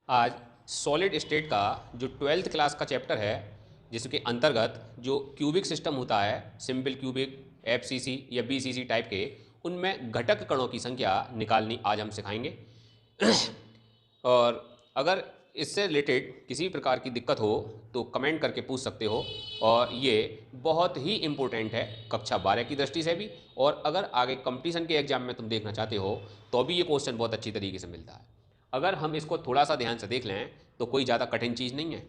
आज solid state का जो 12th क्लास का चैप्टर है जिसके अंतर्गत जो क्यूबिक सिस्टम होता है, सिंपल क्यूबिक, एफसीसी या बीसीसी टाइप के, उनमें घटक कणों की संख्या निकालनी आज हम सिखाएंगे। और अगर इससे रिलेटेड किसी प्रकार की दिक्कत हो तो कमेंट करके पूछ सकते हो। और ये बहुत ही इम्पोर्टेंट है कक्षा 12 की दृष्टि से भी, और अगर आगे कंपटीशन के एग्जाम में तुम देखना चाहते हो तो भी ये क्वेश्चन बहुत अच्छी तरीके से मिलता है। अगर हम इसको थोड़ा सा ध्यान से देख लें तो कोई ज़्यादा कठिन चीज़ नहीं है।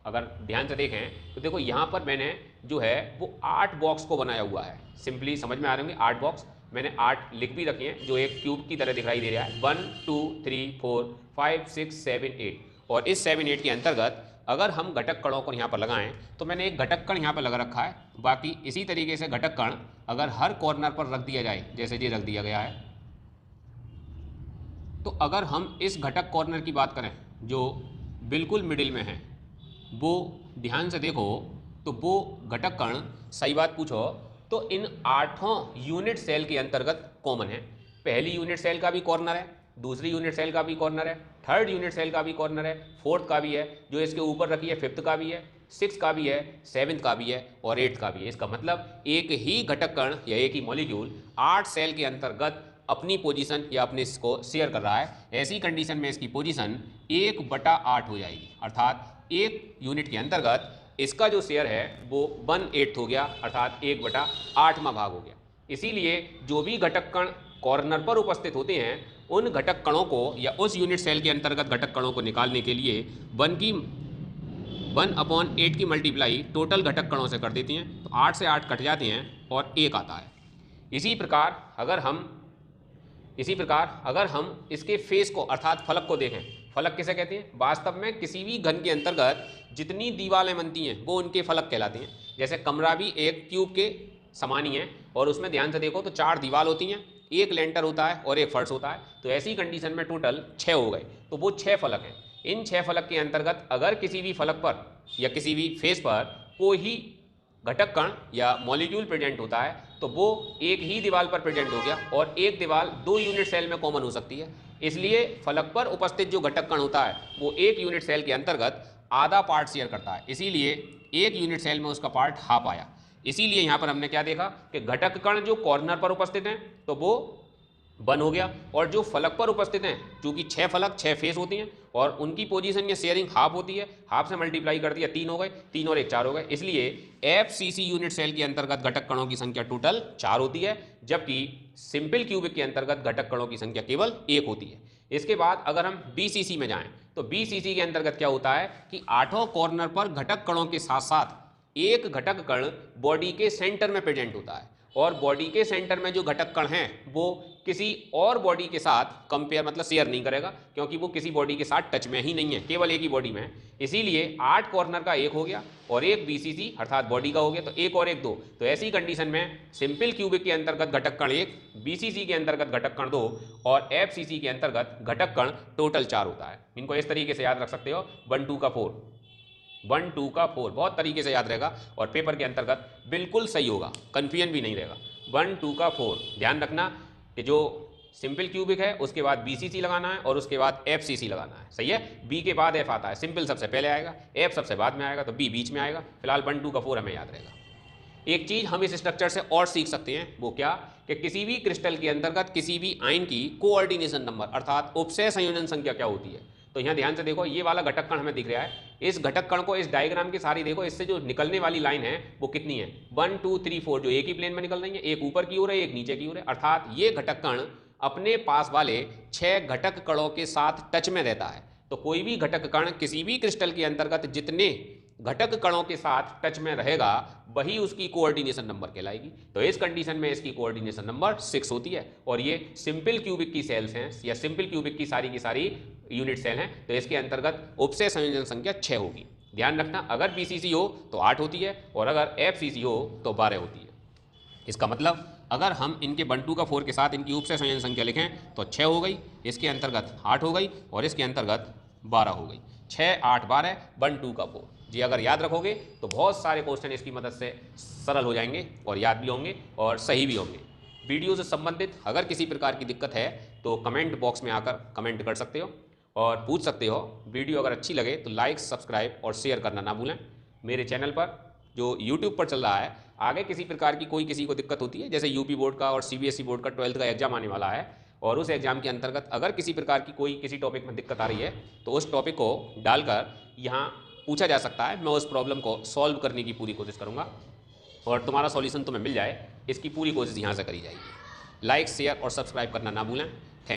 अगर ध्यान से देखें तो देखो यहाँ पर मैंने जो है वो 8 बॉक्स को बनाया हुआ है। सिंपली समझ में आ रहे होंगे 8 बॉक्स, मैंने 8 लिख भी रखे हैं जो एक क्यूब की तरह दिखाई दे रहा है। 1 2 3 4 5 6 7 8। और इस 7 8 के अंतर्गत अगर हम घटक कणों को यहाँ पर लगाएं तो मैंने एक घटक कण यहाँ पर लगा रखा है। बाकी इसी तरीके से घटक कण अगर हर कॉर्नर पर रख दिया जाए, जैसे ये रख दिया गया है, तो अगर हम इस घटक कॉर्नर की बात करें जो बिल्कुल मिडिल में है, वो ध्यान से देखो तो वो घटक कण, सही बात पूछो तो इन 8 यूनिट सेल के अंतर्गत कॉमन है। पहली यूनिट सेल का भी कॉर्नर है, दूसरी यूनिट सेल का भी कॉर्नर है, थर्ड यूनिट सेल का भी कॉर्नर है, फोर्थ का भी है, जो इसके ऊपर रखी है फिफ्थ का भी है, सिक्स का भी है, सेवन्थ का भी है और एट्थ का भी है। इसका मतलब एक ही घटक कण या एक ही मॉलिक्यूल 8 सेल के अंतर्गत अपनी पोजीशन या अपने इसको शेयर कर रहा है। ऐसी कंडीशन में इसकी पोजीशन 1/8 हो जाएगी, अर्थात एक यूनिट के अंतर्गत इसका जो शेयर है वो 1/8 हो गया, अर्थात 1/8वां भाग हो गया। इसीलिए जो भी घटक कण कॉर्नर पर उपस्थित होते हैं उन घटक कणों को या उस यूनिट सेल के अंतर्गत घटक कणों को निकालने के लिए 1/8 की मल्टीप्लाई टोटल घटक कणों से कर देती हैं, तो 8 से 8 कट जाते हैं और 1 आता है। इसी प्रकार अगर हम इसके फेस को अर्थात फलक को देखें, फलक किसे कहते हैं? वास्तव में किसी भी घन के अंतर्गत जितनी दीवारें बनती हैं वो उनके फलक कहलाती हैं। जैसे कमरा भी एक ट्यूब के समान ही है और उसमें ध्यान से देखो तो 4 दीवार होती हैं, एक लेंटर होता है और एक फर्श होता है। तो ऐसी कंडीशन में टोटल 6 हो गए, तो वो 6 फलक हैं। इन 6 फलक के अंतर्गत अगर किसी भी फलक पर या किसी भी फेस पर कोई घटक कण या मॉलिक्यूल प्रेजेंट होता है तो वो एक ही दीवार पर प्रेजेंट हो गया, और एक दीवार 2 यूनिट सेल में कॉमन हो सकती है। इसलिए फलक पर उपस्थित जो घटक कण होता है वो एक यूनिट सेल के अंतर्गत आधा पार्ट शेयर करता है, इसीलिए एक यूनिट सेल में उसका पार्ट हाफ आया। इसीलिए यहाँ पर हमने क्या देखा कि घटक कण जो कॉर्नर पर उपस्थित हैं तो वो 1 हो गया, और जो फलक पर उपस्थित हैं, चूंकि 6 फलक 6 फेस होती हैं और उनकी पोजीशन या शेयरिंग हाफ होती है, हाफ से मल्टीप्लाई कर दिया 3 हो गए, 3 और 1 4 हो गए। इसलिए एफसीसी यूनिट सेल के अंतर्गत घटक कणों की संख्या टोटल 4 होती है, जबकि सिंपल क्यूबिक के अंतर्गत घटक कणों की संख्या केवल 1 होती है। इसके बाद अगर हम बीसीसी में जाएं तो बीसीसी के अंतर्गत क्या होता है कि 8 कॉर्नर पर घटक कणों के साथ साथ एक घटक कण बॉडी के सेंटर में प्रेजेंट होता है, और बॉडी के सेंटर में जो घटक कण हैं वो किसी और बॉडी के साथ कंपेयर मतलब शेयर नहीं करेगा, क्योंकि वो किसी बॉडी के साथ टच में ही नहीं है, केवल एक ही बॉडी में है। इसीलिए 8 कॉर्नर का 1 हो गया और एक बीसीसी अर्थात बॉडी का हो गया, तो 1 और 1 2। तो ऐसी कंडीशन में सिंपल क्यूबिक के अंतर्गत घटक कण 1, बीसीसी के अंतर्गत घटक कण 2 और एफसीसी के अंतर्गत घटक कण टोटल 4 होता है। इनको इस तरीके से याद रख सकते हो, 1 2 का 4, 1 2 का 4 बहुत तरीके से याद रहेगा और पेपर के अंतर्गत बिल्कुल सही होगा, कन्फ्यूजन भी नहीं रहेगा। 1 2 का 4 ध्यान रखना कि जो सिंपल क्यूबिक है उसके बाद बीसीसी लगाना है और उसके बाद एफसीसी लगाना है, सही है। बी के बाद एफ आता है, सिंपल सबसे पहले आएगा, एफ सबसे बाद में आएगा, तो बी बीच में आएगा। फिलहाल 1 2 का 4 हमें याद रहेगा। एक चीज हम इस स्ट्रक्चर से और सीख सकते हैं, वो क्या कि किसी भी क्रिस्टल के अंतर्गत किसी भी आयन की कोऑर्डिनेशन नंबर अर्थात उपसय संयोजन संख्या क्या होती है। तो यहाँ ध्यान से देखो, ये वाला घटक कण हमें दिख रहा है, इस घटक कण को इस डायग्राम के सारी देखो, इससे जो निकलने वाली लाइन है वो कितनी है, 1 2 3 4, जो एक ही प्लेन में निकल रही है, एक ऊपर की ओर है एक नीचे की ओर है। अर्थात ये घटक कण अपने पास वाले 6 घटक कणों के साथ टच में रहता है। तो कोई भी घटक कण किसी भी क्रिस्टल के अंतर्गत जितने घटक कणों के साथ टच में रहेगा वही उसकी कोऑर्डिनेशन नंबर कहलाएगी। तो इस कंडीशन में इसकी कोऑर्डिनेशन नंबर 6 होती है, और ये सिंपल क्यूबिक की सेल्स हैं या सिंपल क्यूबिक की सारी यूनिट सेल हैं, तो इसके अंतर्गत उपसय संयोजन संख्या 6 होगी। ध्यान रखना, अगर बीसीसी हो तो 8 होती है और अगर एफसीसी हो तो 12 होती है। इसका मतलब अगर हम इनके 1 2 का 4 के साथ इनकी उपसय संयोजन संख्या लिखें तो 6 हो गई, इसके अंतर्गत 8 हो गई और इसके अंतर्गत 12 हो गई। 6 8 12 1 2 का 4 जी। अगर याद रखोगे तो बहुत सारे क्वेश्चन इसकी मदद से सरल हो जाएंगे और याद भी होंगे और सही भी होंगे। वीडियो से संबंधित अगर किसी प्रकार की दिक्कत है तो कमेंट बॉक्स में आकर कमेंट कर सकते हो। और पूछ सकते हो। वीडियो अगर अच्छी लगे तो लाइक, सब्सक्राइब और शेयर करना ना भूलें। मेरे चैनल पर जो यूट्यूब पर चल रहा है, आगे किसी प्रकार की कोई किसी को दिक्कत होती है, जैसे यूपी बोर्ड का और सीबीएसई बोर्ड का 12th का एग्जाम आने वाला है, और उस एग्जाम के अंतर्गत अगर किसी प्रकार की कोई किसी टॉपिक में दिक्कत आ रही है तो उस टॉपिक को डालकर यहाँ पूछा जा सकता है। मैं उस प्रॉब्लम को सॉल्व करने की पूरी कोशिश करूँगा और तुम्हारा सॉल्यूशन तुम्हें मिल जाए, इसकी पूरी कोशिश यहाँ से करी जाएगी। लाइक, शेयर और सब्सक्राइब करना ना भूलें।